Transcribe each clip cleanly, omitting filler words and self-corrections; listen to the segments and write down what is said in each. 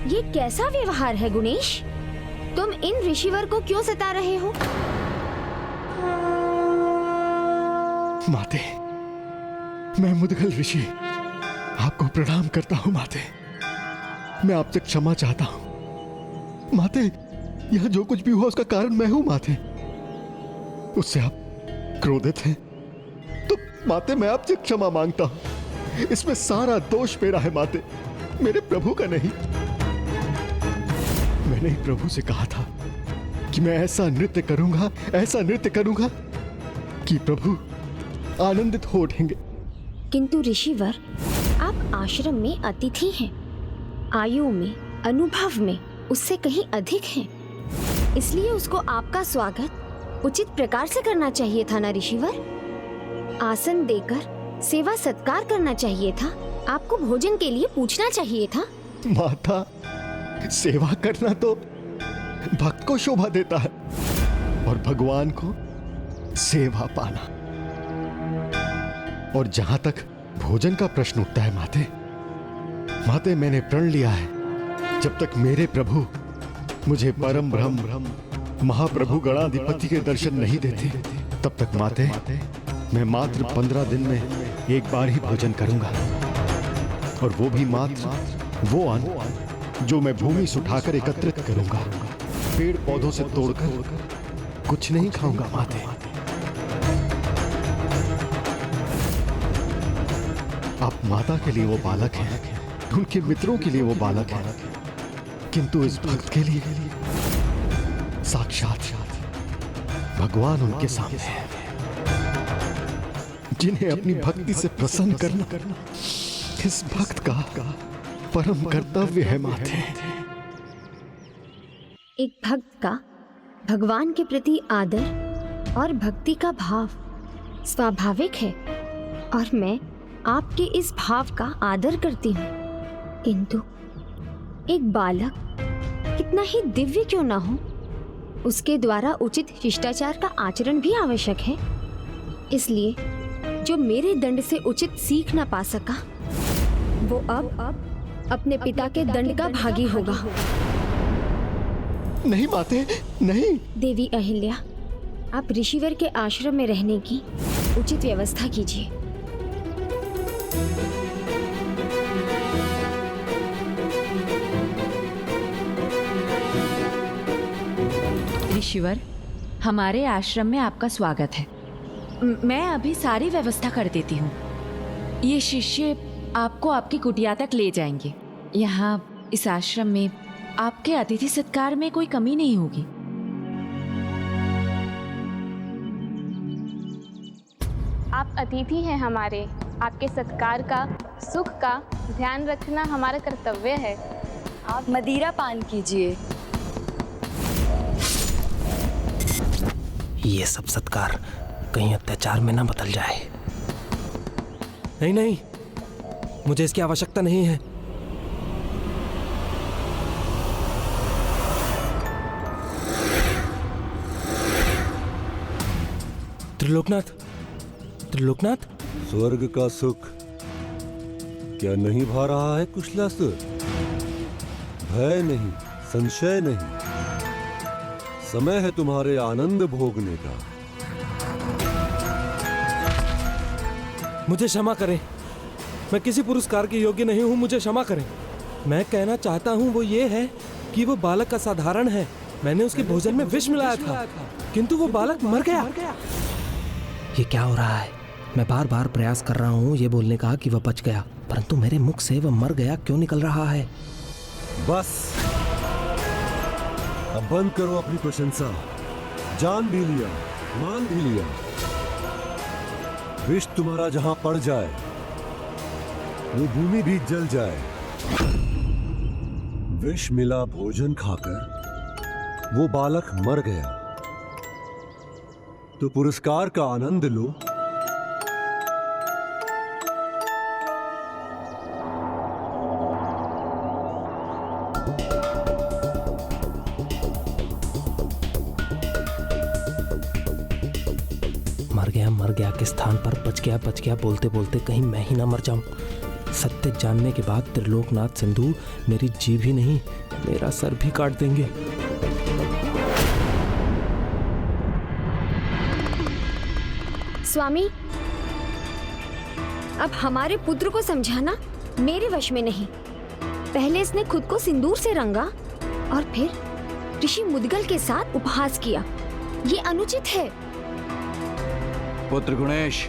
ये कैसा व्यवहार है गुणेश? तुम इन ऋषिवर को क्यों सता रहे हो? माते, मैं मुदगल ऋषि आपको प्रणाम करता हूं। माते, मैं आपसे क्षमा चाहता हूं। माते, यह जो कुछ भी हुआ उसका कारण मैं हूं। माते, उससे आप क्रोधित हैं तो माते मैं आपसे क्षमा मांगता हूं। इसमें सारा दोष मेरा है माते, मेरे प्रभु का नहीं। मैंने ही प्रभु से कहा था कि मैं ऐसा नृत्य करूंगा, ऐसा नृत्य करूंगा कि प्रभु आनंदित हो उठेंगे। किंतु ऋषिवर, आप आश्रम में अतिथि हैं, आयु में, अनुभव में उससे कहीं अधिक हैं। इसलिए उसको आपका स्वागत उचित प्रकार से करना चाहिए था ना ऋषिवर। आसन देकर सेवा सत्कार करना चाहिए था, आपको भोजन के लिए पूछना चाहिए था। माता, सेवा करना तो भक्त को शोभा देता है और भगवान को सेवा पाना। और जहां तक भोजन का प्रश्न उठता है माते, मैंने प्रण लिया है जब तक मेरे प्रभु मुझे परम ब्रह्म महाप्रभु गणाधिपति के दर्शन नहीं देते, तब तक माते मैं मात्र 15 दिन में एक बार ही भोजन करूंगा। और वो भी मात्र वो अन्न जो मैं भूमि से उठाकर एकत्रित करूंगा, पेड़ पौधों से तोड़कर कुछ नहीं खाऊंगा माते। आप माता के लिए वो बालक हैं, उनके मित्रों के लिए वो बालक हैं, किंतु इस भक्त के लिए साक्षात भगवान उनके सामने है, जिन्हें अपनी भक्ति से प्रसन्न करना इस भक्त का परम कर्तव्य है माते। एक भक्त का भगवान के प्रति आदर और भक्ति का भाव स्वाभाविक है और मैं आपके इस भाव का आदर करती हूँ। किंतु एक बालक कितना ही दिव्य क्यों ना हो, उसके द्वारा उचित शिष्टाचार का आचरण भी आवश्यक है। इसलिए जो मेरे दंड से उचित सीख न पा सका, वो अब अपने पिता के दंड का भागी होगा। नहीं माते, नहीं। देवी अहिल्या, आप ऋषिवर के आश्रम में रहने की उचित व्यवस्था कीजिए। ऋषिवर, हमारे आश्रम में आपका स्वागत है। मैं अभी सारी व्यवस्था कर देती हूँ। ये शिष्य आपको आपकी कुटिया तक ले जाएंगे। यहाँ इस आश्रम में आपके अतिथि सत्कार में कोई कमी नहीं होगी। आप अतिथि हैं हमारे, आपके सत्कार का, सुख का ध्यान रखना हमारा कर्तव्य है। आप मदिरा पान कीजिए। ये सब सत्कार कहीं अत्याचार में ना बदल जाए। नहीं नहीं, मुझे इसकी आवश्यकता नहीं है। त्रिलोकनाथ, त्रिलोकनाथ, स्वर्ग का सुख क्या नहीं भा रहा है कुशलासुर? भय नहीं, संशय नहीं, समय है तुम्हारे आनंद भोगने का। मुझे क्षमा करें, मैं किसी पुरस्कार के योग्य नहीं हूं, मुझे क्षमा करें। मैं कहना चाहता हूं वो ये है कि वो बालक असाधारण है। मैंने उसके भोजन में विष मिलाया था, किंतु वो बालक मर गया। ये क्या हो रहा है? मैं बार बार प्रयास कर रहा हूँ ये बोलने का कि वह बच गया, परंतु मेरे मुख से वह मर गया क्यों निकल रहा है? बस अब बंद करो अपनी प्रशंसा। जान भी लिया, मान भी लिया। विष तुम्हारा जहां पड़ जाए वो भूमि भी जल जाए। विष मिला भोजन खाकर वो बालक मर गया, तो पुरस्कार का आनंद लो। मर गया के स्थान पर बच गया बोलते बोलते कहीं मैं ही ना मर जाऊं। सत्य जानने के बाद त्रिलोकनाथ सिंधु मेरी जीभ ही नहीं, मेरा सर भी काट देंगे। स्वामी, अब हमारे पुत्र को समझाना मेरे वश में नहीं। पहले इसने खुद को सिंदूर से रंगा और फिर ऋषि मुद्गल के साथ उपहास किया। ये अनुचित है। पुत्र गुणेश,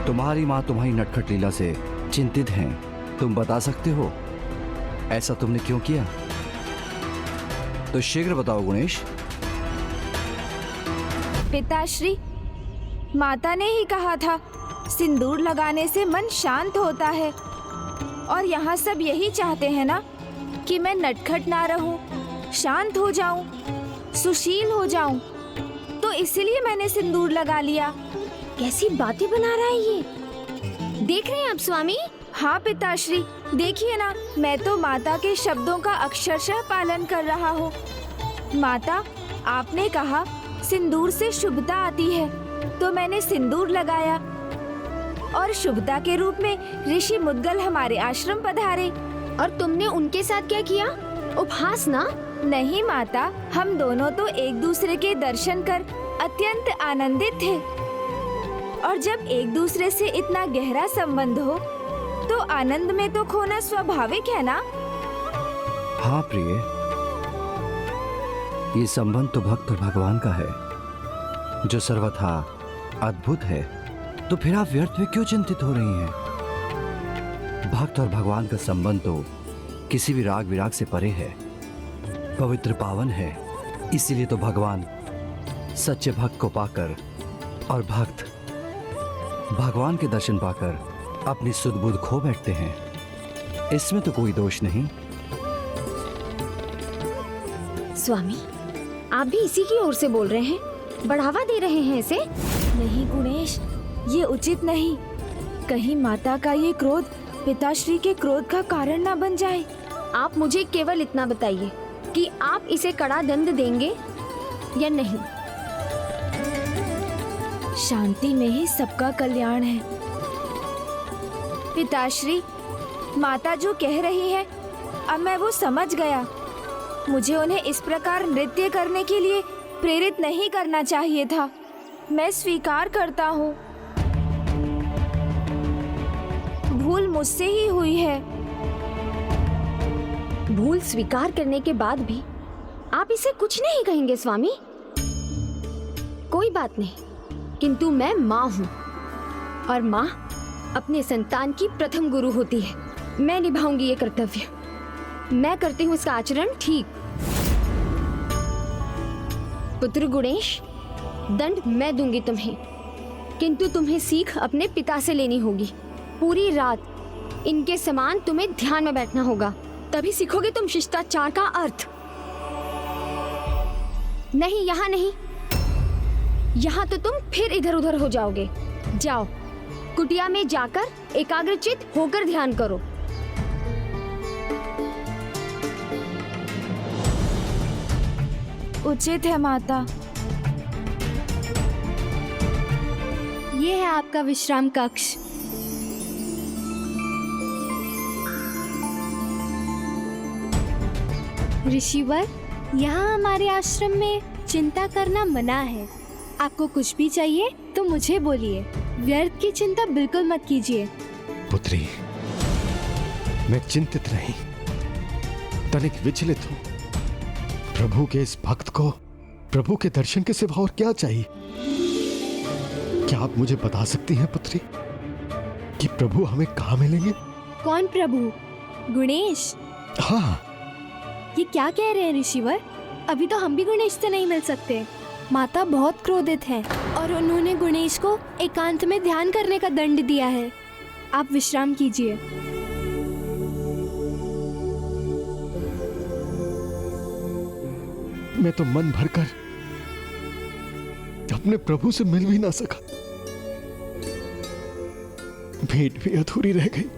तुम्हारी माँ तुम्हारी नटखट लीला से चिंतित हैं। तुम बता सकते हो ऐसा तुमने क्यों किया? तो शीघ्र बताओ गुणेश। पिताश्री, माता ने ही कहा था सिंदूर लगाने से मन शांत होता है, और यहाँ सब यही चाहते हैं ना कि मैं नटखट ना रहूं, शांत हो जाऊं, सुशील हो जाऊं, तो इसलिए मैंने सिंदूर लगा लिया। कैसी बातें बना रहा है ये, देख रहे हैं आप स्वामी? हाँ पिताश्री, देखिए ना, मैं तो माता के शब्दों का अक्षरशः पालन कर रहा हूँ। माता, आपने कहा सिंदूर से शुभता आती है, तो मैंने सिंदूर लगाया और शुभता के रूप में ऋषि मुद्गल हमारे आश्रम पधारे। और तुमने उनके साथ क्या किया? उपहास ना? नहीं माता, हम दोनों तो एक दूसरे के दर्शन कर अत्यंत आनंदित थे, और जब एक दूसरे से इतना गहरा संबंध हो तो आनंद में तो खोना स्वाभाविक है ना? हाँ प्रिय, ये संबंध तो भक्त और भगवान का है, जो सर्वथा अद्भुत है। तो फिर आप व्यर्थ में क्यों चिंतित हो रही हैं? भक्त और भगवान का संबंध तो किसी भी राग विराग से परे है, पवित्र पावन है। इसीलिए तो भगवान सच्चे भक्त को पाकर और भक्त भगवान के दर्शन पाकर अपनी सुध बुध खो बैठते हैं। इसमें तो कोई दोष नहीं। स्वामी, आप भी इसी की ओर से बोल रहे हैं, बढ़ावा दे रहे हैं इसे? नहीं गुणेश, ये उचित नहीं। कहीं माता का ये क्रोध पिताश्री के क्रोध का कारण ना बन जाए। आप मुझे केवल इतना बताइए कि आप इसे कड़ा दंड देंगे या नहीं? शांति में ही सबका कल्याण है। पिताश्री, माता जो कह रही है अब मैं वो समझ गया। मुझे उन्हें इस प्रकार नृत्य करने के लिए प्रेरित नहीं करना चाहिए था। मैं स्वीकार करता हूँ, भूल मुझसे ही हुई है। भूल स्वीकार करने के बाद भी आप इसे कुछ नहीं कहेंगे स्वामी? कोई बात नहीं, किंतु मैं माँ हूँ और माँ अपने संतान की प्रथम गुरु होती है। मैं निभाऊंगी ये कर्तव्य। मैं करती हूँ इसका आचरण ठीक। पुत्र गुणेश, दंड मैं दूंगी तुम्हें, किंतु तुम्हें सीख अपने पिता से लेनी होगी। पूरी रात इनके समान तुम्हें ध्यान में बैठना होगा, तभी सीखोगे तुम शिष्टाचार का अर्थ। नहीं, यहाँ नहीं, यहाँ तो तुम फिर इधर उधर हो जाओगे। जाओ, कुटिया में जाकर एकाग्रचित होकर ध्यान करो। उचित है माता। ये है आपका विश्राम कक्ष। ऋषिवर, यहाँ हमारे आश्रम में चिंता करना मना है। आपको कुछ भी चाहिए तो मुझे बोलिए, व्यर्थ की चिंता बिल्कुल मत कीजिए। पुत्री, मैं चिंतित नहीं, तनिक विचलित हूँ। प्रभु के इस भक्त को प्रभु के दर्शन के सिवा और क्या चाहिए? क्या आप मुझे बता सकती हैं पुत्री कि प्रभु हमें कहाँ मिलेंगे? कौन प्रभु? गुणेश? हाँ। ये क्या कह रहे हैं ऋषिवर? अभी तो हम भी गणेश से नहीं मिल सकते। माता बहुत क्रोधित है और उन्होंने गणेश को एकांत में ध्यान करने का दंड दिया है। आप विश्राम कीजिए। मैं तो मन भरकर अपने प्रभु से मिल भी ना सका, भेंट भी अधूरी रह गई।